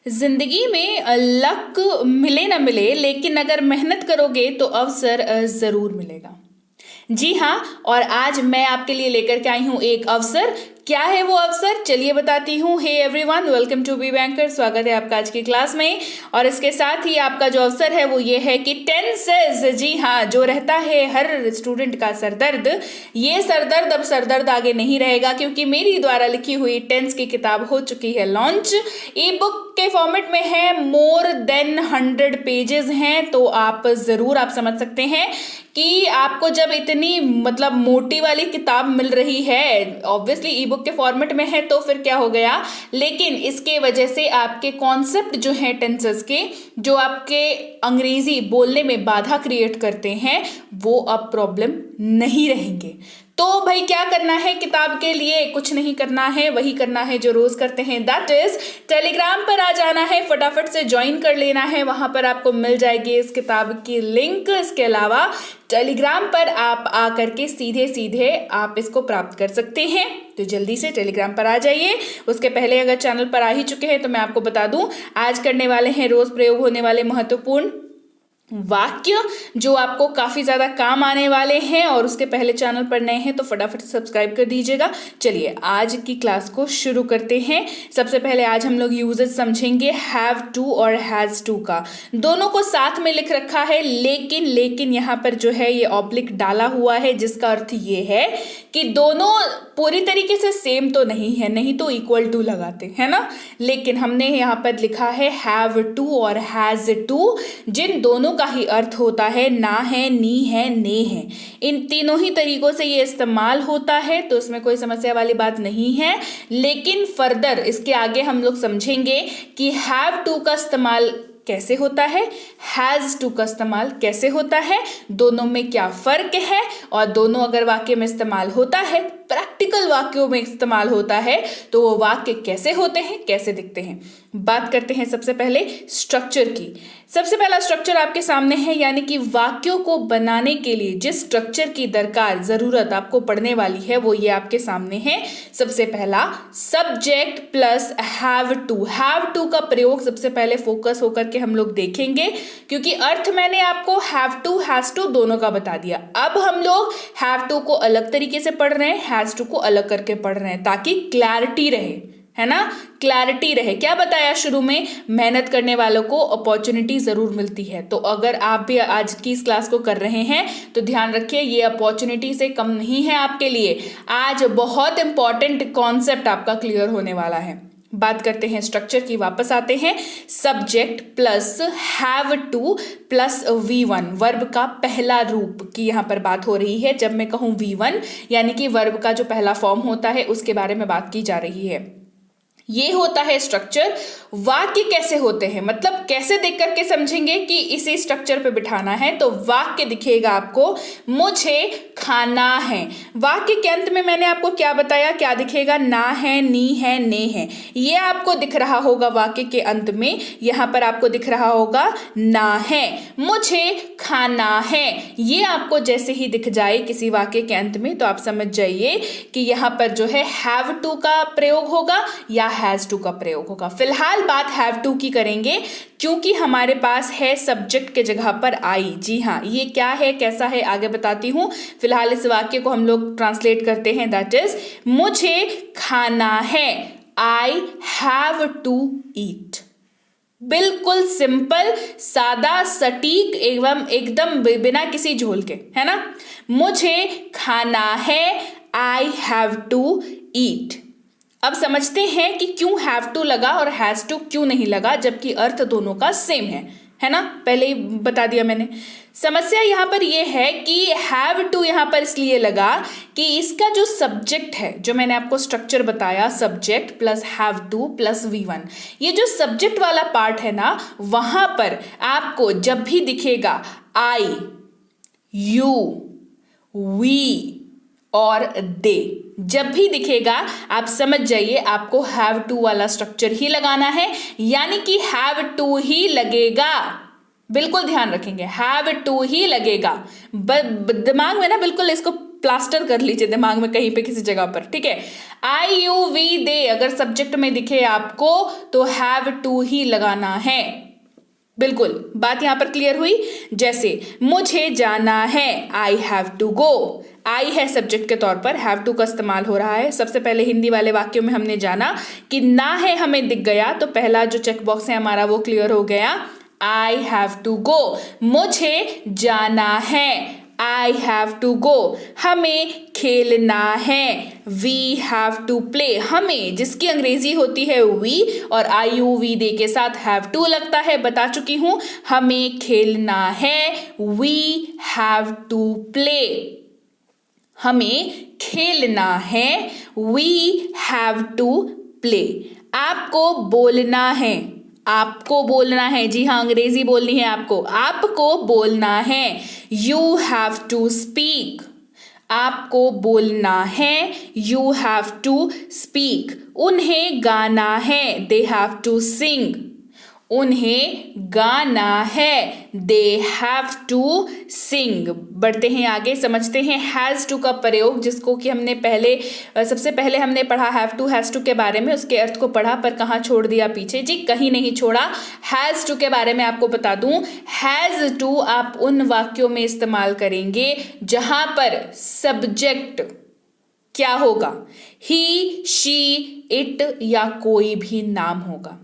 जिंदगी में लक मिले ना मिले, लेकिन अगर मेहनत करोगे तो अवसर जरूर मिलेगा। जी हाँ, और आज मैं आपके लिए लेकर के आई हूँ एक अवसर। क्या है वो अवसर, चलिए बताती हूँ। Hey everyone, welcome to be banker. स्वागत है आपका आज की क्लास में। और इसके साथ ही आपका जो अवसर है वो ये है कि टेंसेस, जी हाँ, जो रहता है हर स्टूडेंट का सरदर्द, ये सरदर्द अब सरदर्द आगे नहीं रहेगा, क्योंकि मेरी द्वारा लिखी हुई टेंस की किताब हो चुकी है लॉन्च। ई बुक के फॉर्मेट में है, मोर देन 100 पेजेस हैं। तो आप जरूर आप समझ सकते हैं कि आपको जब इतनी मोटी वाली किताब मिल रही है, ऑब्वियसली ई बुक के फॉर्मेट में है, तो फिर क्या हो गया, लेकिन इसके वजह से आपके कॉन्सेप्ट जो हैं टेंसेस के, जो आपके अंग्रेजी बोलने में बाधा क्रिएट करते हैं, वो अब प्रॉब्लम नहीं रहेंगे। तो भाई क्या करना है, किताब के लिए कुछ नहीं करना है, वही करना है जो रोज करते हैं, दैट इज टेलीग्राम पर आ जाना है, फटाफट से ज्वाइन कर लेना है। वहां पर आपको मिल जाएगी इस किताब की लिंक। इसके अलावा टेलीग्राम पर आप आकर के सीधे सीधे आप इसको प्राप्त कर सकते हैं। तो जल्दी से टेलीग्राम पर आ जाइए। उसके पहले अगर चैनल पर आ ही चुके हैं तो मैं आपको बता दूं, आज करने वाले हैं रोज प्रयोग होने वाले महत्वपूर्ण वाक्य, जो आपको काफी ज्यादा काम आने वाले हैं। और उसके पहले चैनल पर नए हैं तो फटाफट सब्सक्राइब कर दीजिएगा। चलिए आज की क्लास को शुरू करते हैं। सबसे पहले आज हम लोग यूजेस समझेंगे हैव टू और हैज टू का। दोनों को साथ में लिख रखा है, लेकिन यहाँ पर जो है ये ऑब्लिक डाला हुआ है, जिसका अर्थ ये है कि दोनों पूरी तरीके से सेम तो नहीं है, नहीं तो इक्वल टू लगाते है ना। लेकिन हमने यहाँ पर लिखा है हैव टू और हैज टू, जिन दोनों का ही अर्थ होता है ना है, नी है, ने है। इन तीनों ही तरीकों से ये इस्तेमाल होता है, तो इसमें कोई समस्या वाली बात नहीं है। लेकिन फर्दर इसके आगे हम लोग समझेंगे कि हैव टू का इस्तेमाल कैसे होता है, हैज टू का इस्तेमाल कैसे होता है, दोनों में क्या फर्क है, और दोनों अगर वाक्य में इस्तेमाल होता है, प्रैक्टिकल वाक्यों में इस्तेमाल होता है, तो वो वाक्य कैसे होते हैं, कैसे दिखते हैं। बात करते हैं सबसे पहले स्ट्रक्चर की। सबसे पहला स्ट्रक्चर आपके सामने है, यानी कि वाक्यों को बनाने के लिए जिस स्ट्रक्चर की जरूरत आपको पड़ने वाली है, वो ये आपके सामने है। सबसे पहला subject plus have to. Have to का प्रयोग सबसे पहले फोकस होकर के हम लोग देखेंगे, क्योंकि अर्थ मैंने आपको हैव टू हैज टू दोनों का बता दिया। अब हम लोग हैव टू को अलग तरीके से पढ़ रहे हैं, हैज टू को अलग करके पढ़ रहे हैं, ताकि क्लैरिटी रहे, है ना, क्लैरिटी रहे। क्या बताया शुरू में, मेहनत करने वालों को अपॉर्चुनिटी जरूर मिलती है। तो अगर आप भी आज की इस क्लास को कर रहे हैं तो ध्यान रखिए, ये अपॉर्चुनिटी से कम नहीं है आपके लिए। आज बहुत इंपॉर्टेंट कॉन्सेप्ट आपका क्लियर होने वाला है। बात करते हैं स्ट्रक्चर की, वापस आते हैं। Subject plus have two plus V1, verb का पहला रूप की यहाँ पर बात हो रही है। जब मैं कहूँ V1 यानी कि वर्ब का जो पहला फॉर्म होता है, उसके बारे में बात की जा रही है। ये होता है स्ट्रक्चर। वाक्य कैसे होते हैं, मतलब कैसे देख करके समझेंगे कि इसी स्ट्रक्चर पे बिठाना है। तो वाक्य दिखेगा आपको, मुझे खाना है। वाक्य के अंत में मैंने आपको क्या बताया, क्या दिखेगा, ना है, नी है, ने है। ये आपको दिख रहा होगा वाक्य के अंत में, यहां पर आपको दिख रहा होगा ना है, मुझे खाना है। ये आपको जैसे ही दिख जाए किसी वाक्य के अंत में, तो आप समझ जाइए कि यहां पर जो है हैव टू का प्रयोग होगा या हैज टू का प्रयोग होगा। फिलहाल बात हैव टू की करेंगे, क्योंकि हमारे पास है सब्जेक्ट के जगह पर आई। जी हाँ, ये क्या है, कैसा है, आगे बताती हूं। फिलहाल इस वाक्य को हम लोग ट्रांसलेट करते हैं, दैट इज मुझे खाना है, आई हैव टू ईट। बिल्कुल सिंपल, सादा, सटीक एवं एकदम बिना किसी झोल के, है ना। मुझे खाना है, आई हैव टू ईट। अब समझते हैं कि क्यों हैव टू लगा और हैज टू क्यों नहीं लगा, जबकि अर्थ दोनों का सेम है ना, पहले ही बता दिया मैंने। समस्या यहाँ पर यह है कि हैव टू यहाँ पर इसलिए लगा कि इसका जो सब्जेक्ट है, जो मैंने आपको स्ट्रक्चर बताया, subject plus have two plus V1, ये जो सब्जेक्ट वाला पार्ट है ना, वहां पर आपको जब भी दिखेगा आई, यू, वी और दे, जब भी दिखेगा आप समझ जाइए आपको हैव टू वाला स्ट्रक्चर ही लगाना है, यानी कि हैव टू ही लगेगा। बिल्कुल ध्यान रखेंगे, हैव टू ही लगेगा। दिमाग में ना बिल्कुल इसको प्लास्टर कर लीजिए दिमाग में कहीं पे किसी जगह पर, ठीक है। आई यू वी दे अगर सब्जेक्ट में दिखे आपको तो हैव टू ही लगाना है। बिल्कुल, बात यहां पर क्लियर हुई। जैसे मुझे जाना है, आई हैव टू गो, आई है सब्जेक्ट के तौर पर, हैव टू का इस्तेमाल हो रहा है। सबसे पहले हिंदी वाले वाक्यों में हमने जाना कि ना है हमें दिख गया, तो पहला जो चेक बॉक्स है हमारा वो क्लियर हो गया, आई हैव टू गो। मुझे जाना है, आई हैव टू गो। हमें खेलना है, वी हैव टू प्ले। हमें जिसकी अंग्रेजी होती है वी और आई यू वी दे के साथ हैव टू लगता है, बता चुकी हूं। हमें खेलना है, वी हैव टू प्ले। हमें खेलना है, वी हैव टू प्ले। आपको बोलना है, आपको बोलना है, जी हाँ अंग्रेजी बोलनी है आपको बोलना है, यू हैव टू स्पीक। आपको बोलना है, यू हैव टू स्पीक। उन्हें गाना है, दे हैव टू सिंग। उन्हें गाना है, दे हैव टू सिंग। बढ़ते हैं आगे, समझते हैं हैज़ टू का प्रयोग, जिसको कि हमने सबसे पहले हमने पढ़ा हैव टू हैज़ टू के बारे में, उसके अर्थ को पढ़ा पर कहाँ छोड़ दिया पीछे, जी कहीं नहीं छोड़ा। हैज़ टू के बारे में आपको बता दूं, हैज़ टू आप उन वाक्यों में इस्तेमाल करेंगे जहां पर सब्जेक्ट क्या होगा, ही, शी, इट या कोई भी नाम होगा।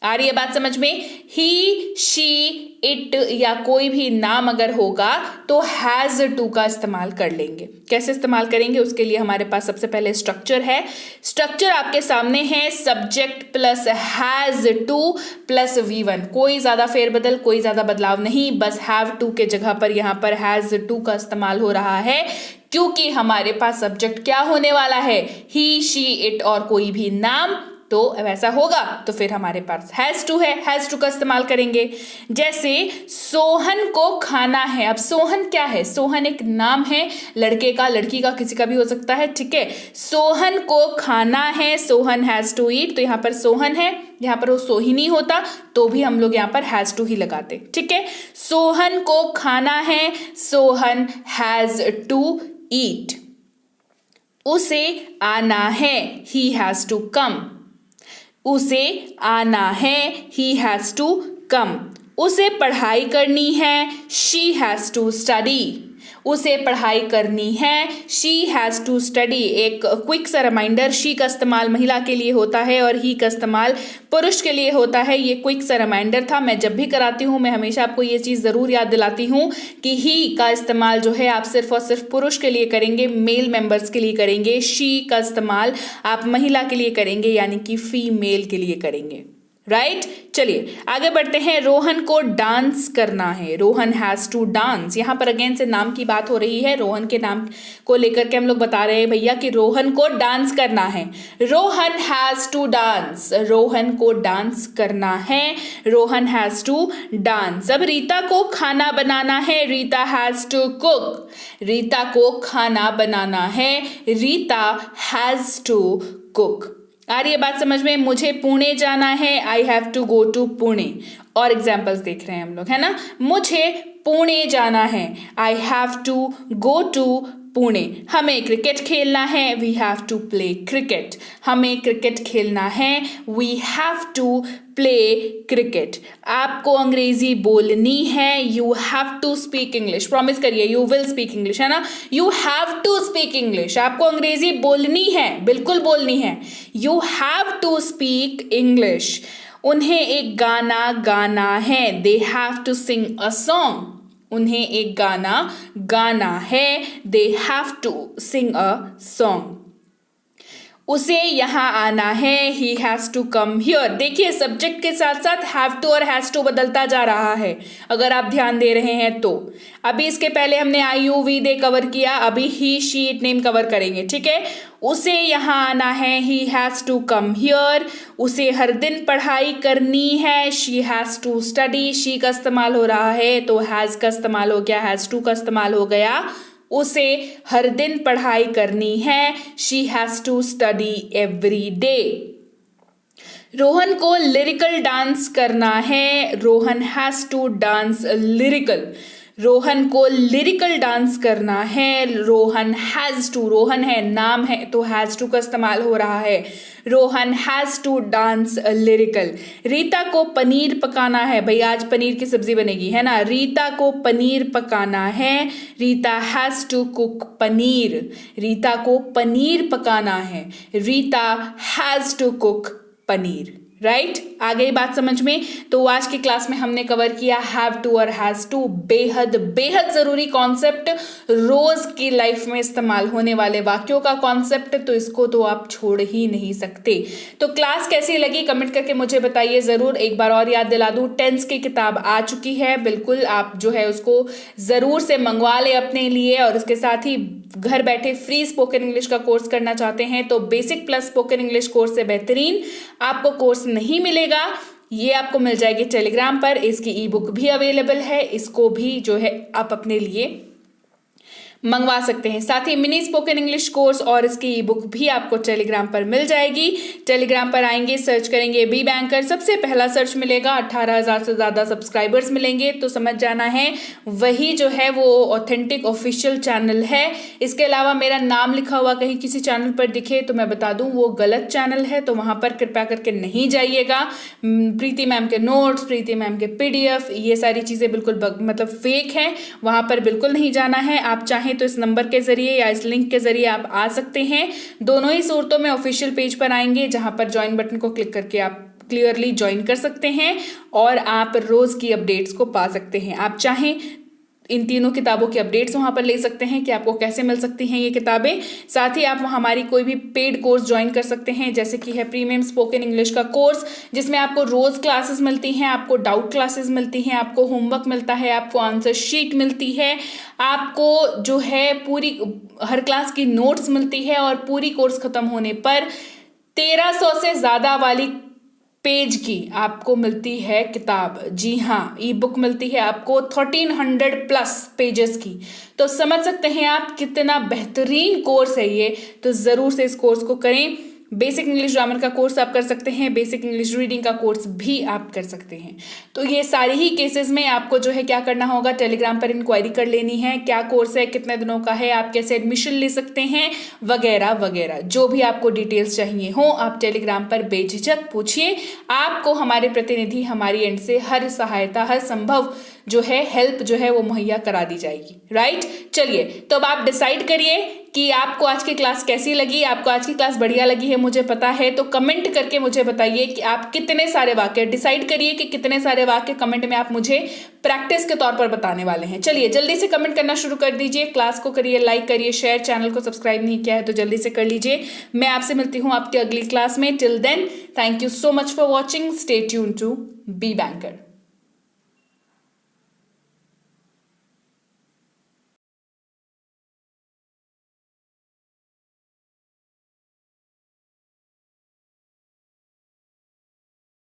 आ रही है बात समझ में? ही, शी, इट या कोई भी नाम अगर होगा तो हैज टू का इस्तेमाल कर लेंगे। कैसे इस्तेमाल करेंगे उसके लिए हमारे पास सबसे पहले स्ट्रक्चर है। स्ट्रक्चर आपके सामने है, subject plus has two plus V1। कोई ज्यादा फेरबदल, कोई ज्यादा बदलाव नहीं, बस हैव टू के जगह पर यहाँ पर हैज टू का इस्तेमाल हो रहा है, क्योंकि हमारे पास सब्जेक्ट क्या होने वाला है, ही, शी, इट और कोई भी नाम। तो वैसा होगा तो फिर हमारे पास हैज टू है, हैज टू का इस्तेमाल करेंगे। जैसे सोहन को खाना है, अब सोहन क्या है, सोहन एक नाम है, लड़के का, लड़की का, किसी का भी हो सकता है, ठीक है। सोहन को खाना है, सोहन हैज टू ईट, तो यहाँ पर सोहन है, यहाँ पर वो सोहिनी होता तो भी हम लोग यहाँ पर हैज टू ही लगाते, ठीक है। सोहन को खाना है, सोहन हैज टू ईट। उसे आना है, ही हैज टू कम। उसे आना है, ही हैज टू कम। उसे पढ़ाई करनी है, शी हैज टू स्टडी। उसे पढ़ाई करनी है, शी हैज टू स्टडी। एक क्विक सा रिमाइंडर, शी का इस्तेमाल महिला के लिए होता है और ही का इस्तेमाल पुरुष के लिए होता है। ये क्विक सा रिमाइंडर था, मैं जब भी कराती हूँ मैं हमेशा आपको ये चीज़ ज़रूर याद दिलाती हूँ कि ही का इस्तेमाल जो है आप सिर्फ और सिर्फ पुरुष के लिए करेंगे, मेल मेंबर्स के लिए करेंगे। शी का इस्तेमाल आप महिला के लिए करेंगे, यानी कि फीमेल के लिए करेंगे, राइट। चलिए आगे बढ़ते हैं। रोहन को डांस करना है, रोहन हैज टू डांस। यहाँ पर अगेन से नाम की बात हो रही है, रोहन के नाम को लेकर के हम लोग बता रहे हैं भैया कि रोहन को डांस करना है, Rohan has to dance. Rohan को डांस करना है, रोहन हैज टू डांस। अब रीता को खाना बनाना है, Rita has to cook. Rita को खाना बनाना है, रीता हैज टू कुक। आ रही है बात समझ में? मुझे पुणे जाना है, I have to go to Pune. और एग्जाम्पल्स देख रहे हैं हम लोग, है ना। मुझे पुणे जाना है, I have to go to Pune. हमें क्रिकेट खेलना है, we have to play cricket. हमें क्रिकेट खेलना है, we have to play cricket. आपको अंग्रेजी बोलनी है, you have to speak English. Promise करिए यू विल स्पीक इंग्लिश, है ना। You have to speak English, आपको अंग्रेजी बोलनी है, बिल्कुल बोलनी है। You have to speak English. उन्हें एक गाना गाना है, they have to sing a song. उन्हें एक गाना गाना है, they have to sing a song. उसे यहाँ आना है, he has to come here. देखिए सब्जेक्ट के साथ साथ हैव टू और हैज टू बदलता जा रहा है, अगर आप ध्यान दे रहे हैं तो। अभी इसके पहले हमने I you we they cover किया, अभी he, she, it, name cover करेंगे, ठीक है। उसे यहाँ आना है, he has to come here. उसे हर दिन पढ़ाई करनी है, she has to study. She का इस्तेमाल हो रहा है तो हैज का इस्तेमाल हो गया, हैज टू का इस्तेमाल हो गया। उसे हर दिन पढ़ाई करनी है, she has to study every day. Rohan को लिरिकल डांस करना है, Rohan has to dance lyrical. Rohan को लिरिकल डांस करना है। रोहन हैज़ टू, रोहन है नाम है तो हैज़ टू का इस्तेमाल हो रहा है। Rohan has to dance lyrical. Rita को पनीर पकाना है, भाई आज पनीर की सब्जी बनेगी है ना। रीता को पनीर पकाना है। Rita has to cook paneer. Rita को पनीर पकाना है। Rita has to cook paneer. Right आ गई बात समझ में। तो आज की क्लास में हमने कवर किया हैव टू और हैज टू, बेहद बेहद जरूरी कॉन्सेप्ट, रोज की लाइफ में इस्तेमाल होने वाले वाक्यों का कॉन्सेप्ट, तो इसको तो आप छोड़ ही नहीं सकते। तो क्लास कैसी लगी कमेंट करके मुझे बताइए जरूर। एक बार और याद दिला दूं, टेंस की किताब आ चुकी है, बिल्कुल आप जो है उसको जरूर से मंगवा ले अपने लिए। और इसके साथ ही घर बैठे फ्री स्पोकन इंग्लिश का कोर्स करना चाहते हैं तो basic plus spoken English course से बेहतरीन आपको कोर्स नहीं मिलेगा। ये आपको मिल जाएगी टेलीग्राम पर। इसकी ई बुक भी अवेलेबल है, इसको भी जो है आप अपने लिए मंगवा सकते हैं। साथ ही मिनी स्पोकन इंग्लिश कोर्स और इसकी ई बुक भी आपको टेलीग्राम पर मिल जाएगी। टेलीग्राम पर आएंगे, सर्च करेंगे बी बैंकर, सबसे पहला सर्च मिलेगा, 18,000 से ज़्यादा सब्सक्राइबर्स मिलेंगे, तो समझ जाना है वही जो है वो ऑथेंटिक ऑफिशियल चैनल है। इसके अलावा मेरा नाम लिखा हुआ कहीं किसी चैनल पर दिखे तो मैं बता दूं वो गलत चैनल है, तो वहाँ पर कृपया करके नहीं जाइएगा। प्रीति मैम के नोट्स, प्रीति मैम के PDF, ये सारी चीज़ें बिल्कुल मतलब फेक हैं, वहाँ पर बिल्कुल नहीं जाना है। आप चाहें तो इस नंबर के जरिए या इस लिंक के जरिए आप आ सकते हैं। दोनों ही सूरतों में ऑफिशियल पेज पर आएंगे जहां पर ज्वाइन बटन को क्लिक करके आप क्लियरली ज्वाइन कर सकते हैं और आप रोज की अपडेट्स को पा सकते हैं। आप चाहें इन तीनों किताबों की अपडेट्स वहां पर ले सकते हैं कि आपको कैसे मिल सकती हैं ये किताबें। साथ ही आप हमारी कोई भी पेड कोर्स ज्वाइन कर सकते हैं, जैसे कि है प्रीमियम स्पोकन इंग्लिश का कोर्स, जिसमें आपको रोज क्लासेस मिलती हैं, आपको डाउट क्लासेस मिलती हैं, आपको होमवर्क मिलता है, आपको आंसर शीट मिलती है, आपको जो है पूरी हर क्लास की नोट्स मिलती है और पूरी कोर्स खत्म होने पर 1300 से ज्यादा वाली पेज की आपको मिलती है किताब। जी हाँ, ई बुक मिलती है आपको 1300 प्लस पेजेस की। तो समझ सकते हैं आप कितना बेहतरीन कोर्स है ये। तो जरूर से इस कोर्स को करें। बेसिक इंग्लिश ग्रामर का कोर्स आप कर सकते हैं, बेसिक इंग्लिश रीडिंग का कोर्स भी आप कर सकते हैं। तो ये सारे ही केसेस में आपको जो है क्या करना होगा, टेलीग्राम पर इंक्वायरी कर लेनी है, क्या कोर्स है, कितने दिनों का है, आप कैसे एडमिशन ले सकते हैं, वगैरह वगैरह। जो भी आपको डिटेल्स चाहिए हो आप टेलीग्राम पर बेझिझक पूछिए। आपको हमारे प्रतिनिधि हमारी एंड से हर सहायता, हर संभव जो है हेल्प जो है वो मुहैया करा दी जाएगी। राइट, चलिए तो अब आप डिसाइड करिए कि आपको आज की क्लास कैसी लगी। आपको आज की क्लास बढ़िया लगी है मुझे पता है, तो कमेंट करके मुझे बताइए कि आप कितने सारे वाक्य, डिसाइड करिए कि कितने सारे वाक्य कमेंट में आप मुझे प्रैक्टिस के तौर पर बताने वाले हैं। चलिए जल्दी से कमेंट करना शुरू कर दीजिए। क्लास को करिए लाइक, करिए शेयर, चैनल को सब्सक्राइब नहीं किया है तो जल्दी से कर लीजिए। मैं आपसे मिलती हूँ आपकी अगली क्लास में। Till then, thank you so much for watching. Stay tune to be banker.